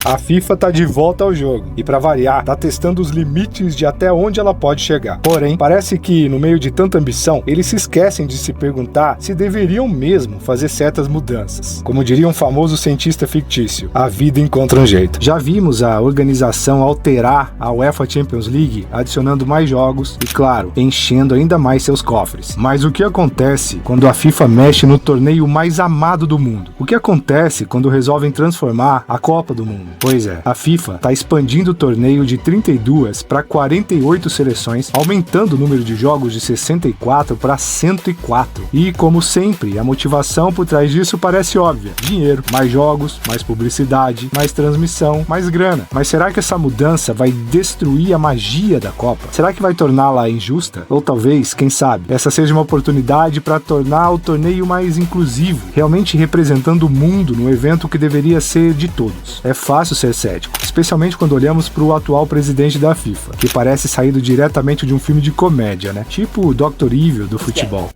A FIFA tá de volta ao jogo e, para variar, tá testando os limites de até onde ela pode chegar. Porém, parece que, no meio de tanta ambição, eles se esquecem de se perguntar se deveriam mesmo fazer certas mudanças. Como diria um famoso cientista fictício, a vida encontra um jeito. Já vimos a organização alterar a UEFA Champions League, adicionando mais jogos e, claro, enchendo ainda mais seus cofres. Mas o que acontece quando a FIFA mexe no torneio mais amado do mundo? O que acontece quando resolvem transformar a Copa do Mundo? Pois é, a FIFA está expandindo o torneio de 32 para 48 seleções, aumentando o número de jogos de 64 para 104. E, como sempre, a motivação por trás disso parece óbvia: dinheiro, mais jogos, mais publicidade, mais transmissão, mais grana. Mas será que essa mudança vai destruir a magia da Copa? Será que vai torná-la injusta? Ou talvez, quem sabe, essa seja uma oportunidade para tornar o torneio mais inclusivo, realmente representando o mundo no evento que deveria ser de todos. É fácil ser cético, especialmente quando olhamos para o atual presidente da FIFA, que parece saído diretamente de um filme de comédia, né? Tipo o Dr. Evil do futebol.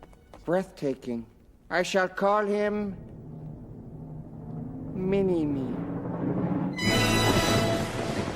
Breathtaking. I shall call him Mini-Me.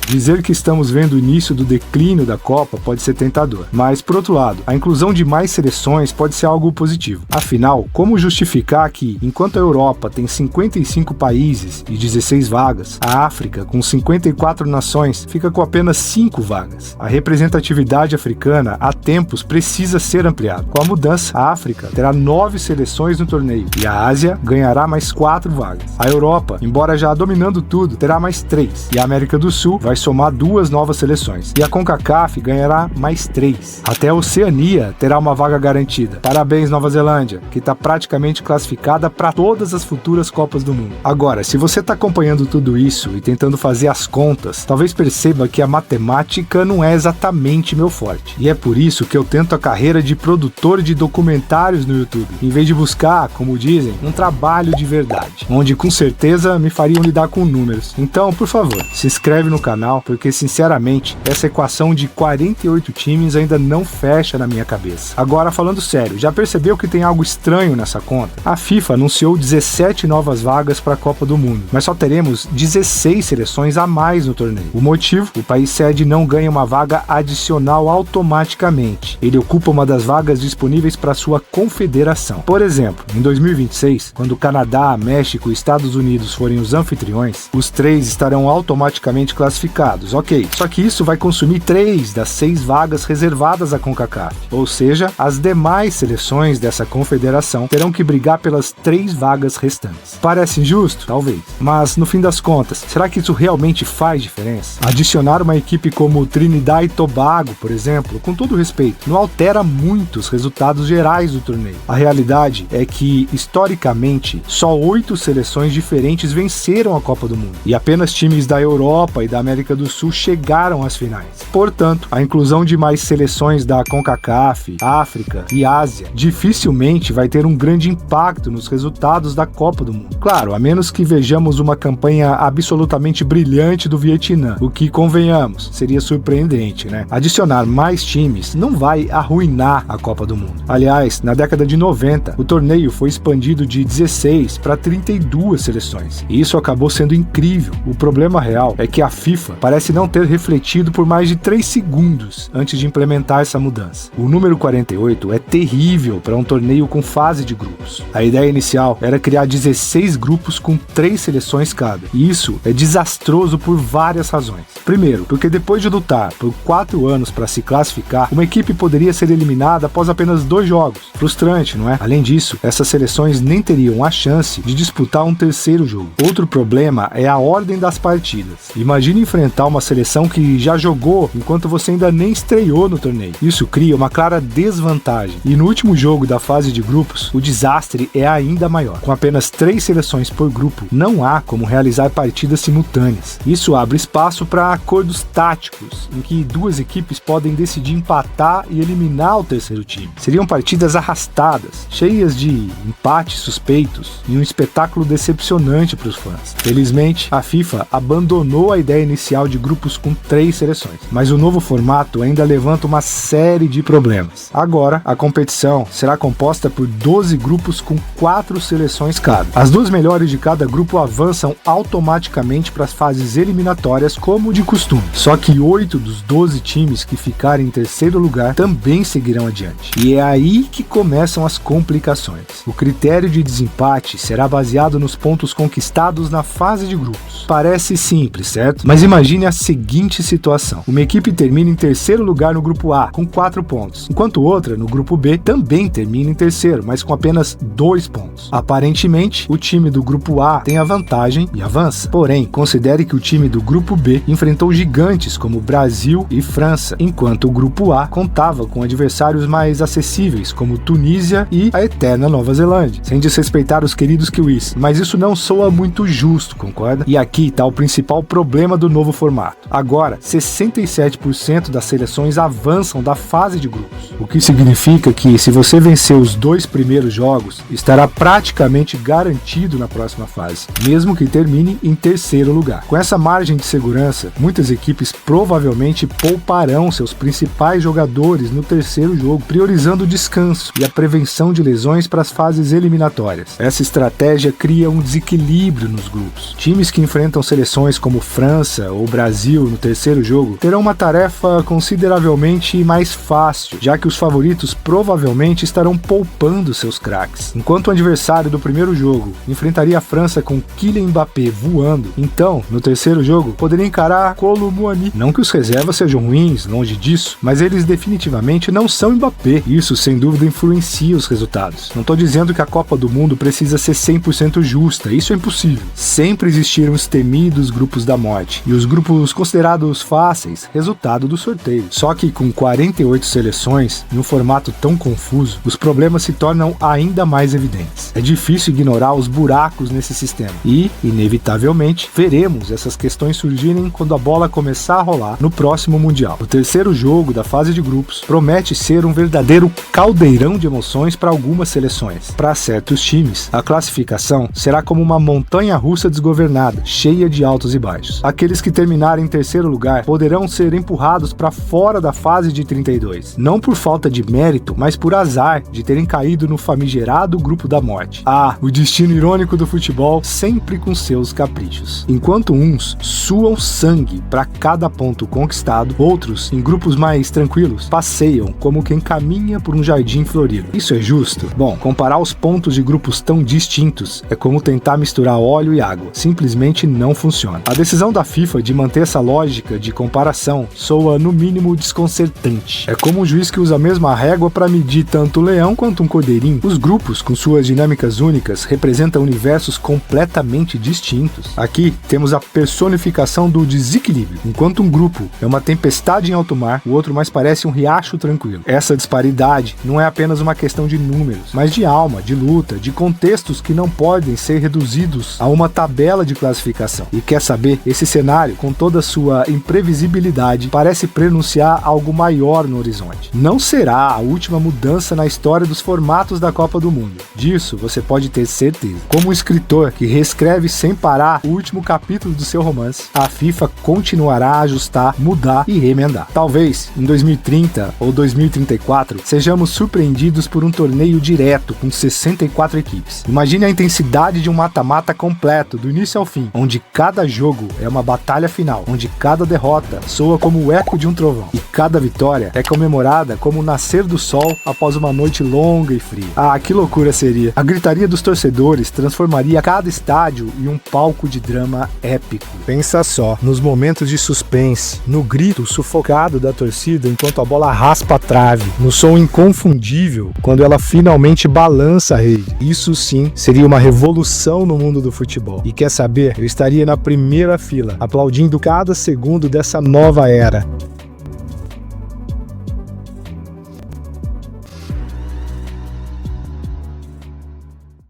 Dizer que estamos vendo o início do declínio da Copa pode ser tentador, mas, por outro lado, a inclusão de mais seleções pode ser algo positivo. Afinal, como justificar que, enquanto a Europa tem 55 países e 16 vagas, a África, com 54 nações, fica com apenas 5 vagas? A representatividade africana, há tempos, precisa ser ampliada. Com a mudança, a África terá 9 seleções no torneio e a Ásia ganhará mais 4 vagas. A Europa, embora já dominando tudo, terá mais 3 e a América do Sul vai somar 2 novas seleções, e a CONCACAF ganhará mais 3. Até a Oceania terá uma vaga garantida. Parabéns, Nova Zelândia, que está praticamente classificada para todas as futuras Copas do Mundo. Agora, se você está acompanhando tudo isso e tentando fazer as contas, talvez perceba que a matemática não é exatamente meu forte. E é por isso que eu tento a carreira de produtor de documentários no YouTube, em vez de buscar, como dizem, um trabalho de verdade, onde com certeza me fariam lidar com números. Então, por favor, se inscreve no canal, porque sinceramente essa equação de 48 times ainda não fecha na minha cabeça. Agora, falando sério, já percebeu que tem algo estranho nessa conta? A FIFA anunciou 17 novas vagas para a Copa do Mundo, mas só teremos 16 seleções a mais no torneio. O motivo? O país sede não ganha uma vaga adicional automaticamente. Ele ocupa uma das vagas disponíveis para sua confederação. Por exemplo, em 2026, quando o Canadá, México e Estados Unidos forem os anfitriões, os 3 estarão automaticamente classificados. Ok, só que isso vai consumir 3 das 6 vagas reservadas à CONCACAF, ou seja, as demais seleções dessa confederação terão que brigar pelas 3 vagas restantes. Parece injusto? Talvez. Mas, no fim das contas, será que isso realmente faz diferença? Adicionar uma equipe como Trinidad e Tobago, por exemplo, com todo respeito, não altera muito os resultados gerais do torneio. A realidade é que, historicamente, só 8 seleções diferentes venceram a Copa do Mundo, e apenas times da Europa e da América do Sul chegaram às finais. Portanto, a inclusão de mais seleções da CONCACAF, África e Ásia dificilmente vai ter um grande impacto nos resultados da Copa do Mundo. Claro, a menos que vejamos uma campanha absolutamente brilhante do Vietnã, o que, convenhamos, seria surpreendente, né? Adicionar mais times não vai arruinar a Copa do Mundo. Aliás, na década de 90, o torneio foi expandido de 16 para 32 seleções. E isso acabou sendo incrível. O problema real é que a FIFA parece não ter refletido por mais de 3 segundos antes de implementar essa mudança. O número 48 é terrível para um torneio com fase de grupos. A ideia inicial era criar 16 grupos com 3 seleções cada. E isso é desastroso por várias razões. Primeiro, porque depois de lutar por 4 anos para se classificar, uma equipe poderia ser eliminada após apenas 2 jogos. Frustrante, não é? Além disso, essas seleções nem teriam a chance de disputar um terceiro jogo. Outro problema é a ordem das partidas. Imagine enfrentar uma seleção que já jogou enquanto você ainda nem estreou no torneio. Isso cria uma clara desvantagem. E no último jogo da fase de grupos, o desastre é ainda maior. Com apenas 3 seleções por grupo, não há como realizar partidas simultâneas. Isso abre espaço para acordos táticos, em que 2 equipes podem decidir empatar e eliminar o terceiro time. Seriam partidas arrastadas, cheias de empates suspeitos e um espetáculo decepcionante para os fãs. Felizmente, a FIFA abandonou a ideia inicial inicial de grupos com 3 seleções. Mas o novo formato ainda levanta uma série de problemas. Agora, a competição será composta por 12 grupos com 4 seleções cada. As 2 melhores de cada grupo avançam automaticamente para as fases eliminatórias como de costume. Só que 8 dos 12 times que ficarem em terceiro lugar também seguirão adiante. E é aí que começam as complicações. O critério de desempate será baseado nos pontos conquistados na fase de grupos. Parece simples, certo? Mas imagine a seguinte situação. Uma equipe termina em terceiro lugar no grupo A, com 4 pontos, enquanto outra, no grupo B, também termina em terceiro, mas com apenas 2 pontos. Aparentemente, o time do grupo A tem a vantagem e avança. Porém, considere que o time do grupo B enfrentou gigantes como Brasil e França, enquanto o grupo A contava com adversários mais acessíveis como Tunísia e a eterna Nova Zelândia, sem desrespeitar os queridos kiwis. Mas isso não soa muito justo, concorda? E aqui está o principal problema do novo formato. Agora, 67% das seleções avançam da fase de grupos, o que significa que se você vencer os 2 primeiros jogos, estará praticamente garantido na próxima fase, mesmo que termine em terceiro lugar. Com essa margem de segurança, muitas equipes provavelmente pouparão seus principais jogadores no terceiro jogo, priorizando o descanso e a prevenção de lesões para as fases eliminatórias. Essa estratégia cria um desequilíbrio nos grupos. Times que enfrentam seleções como França ou Brasil no terceiro jogo terão uma tarefa consideravelmente mais fácil, já que os favoritos provavelmente estarão poupando seus craques. Enquanto o adversário do primeiro jogo enfrentaria a França com Kylian Mbappé voando, então, no terceiro jogo, poderia encarar Kolo Muani. Não que os reservas sejam ruins, longe disso, mas eles definitivamente não são Mbappé. Isso, sem dúvida, influencia os resultados. Não estou dizendo que a Copa do Mundo precisa ser 100% justa, isso é impossível. Sempre existiram os temidos grupos da morte, e os grupos considerados fáceis, resultado do sorteio. Só que com 48 seleções, em um formato tão confuso, os problemas se tornam ainda mais evidentes. É difícil ignorar os buracos nesse sistema, e, inevitavelmente, veremos essas questões surgirem quando a bola começar a rolar no próximo Mundial. O terceiro jogo da fase de grupos promete ser um verdadeiro caldeirão de emoções para algumas seleções. Para certos times, a classificação será como uma montanha-russa desgovernada, cheia de altos e baixos. Aqueles que terminarem em terceiro lugar poderão ser empurrados para fora da fase de 32, não por falta de mérito, mas por azar de terem caído no famigerado grupo da morte. Ah, o destino irônico do futebol sempre com seus caprichos. Enquanto uns suam sangue para cada ponto conquistado, outros, em grupos mais tranquilos, passeiam como quem caminha por um jardim florido. Isso é justo? Bom, comparar os pontos de grupos tão distintos é como tentar misturar óleo e água. Simplesmente não funciona. A decisão da FIFA de manter essa lógica de comparação soa no mínimo desconcertante. É como um juiz que usa a mesma régua para medir tanto o leão quanto um cordeirinho. Os grupos, com suas dinâmicas únicas, representam universos completamente distintos. Aqui temos a personificação do desequilíbrio. Enquanto um grupo é uma tempestade em alto mar, o outro mais parece um riacho tranquilo. Essa disparidade não é apenas uma questão de números, mas de alma, de luta, de contextos que não podem ser reduzidos a uma tabela de classificação. E quer saber, esse cenário, com toda a sua imprevisibilidade, parece prenunciar algo maior no horizonte. Não será a última mudança na história dos formatos da Copa do Mundo. Disso você pode ter certeza. Como um escritor que reescreve sem parar o último capítulo do seu romance, a FIFA continuará a ajustar, mudar e remendar. Talvez, em 2030 ou 2034, sejamos surpreendidos por um torneio direto com 64 equipes. Imagine a intensidade de um mata-mata completo, do início ao fim, onde cada jogo é uma batalha final, onde cada derrota soa como o eco de um trovão, e cada vitória é comemorada como o nascer do sol após uma noite longa e fria. Ah, que loucura seria! A gritaria dos torcedores transformaria cada estádio em um palco de drama épico. Pensa só, nos momentos de suspense, no grito sufocado da torcida enquanto a bola raspa a trave, no som inconfundível quando ela finalmente balança a rede. Isso sim seria uma revolução no mundo do futebol. E quer saber? Eu estaria na primeira fila, aplaudindo cada segundo dessa nova era.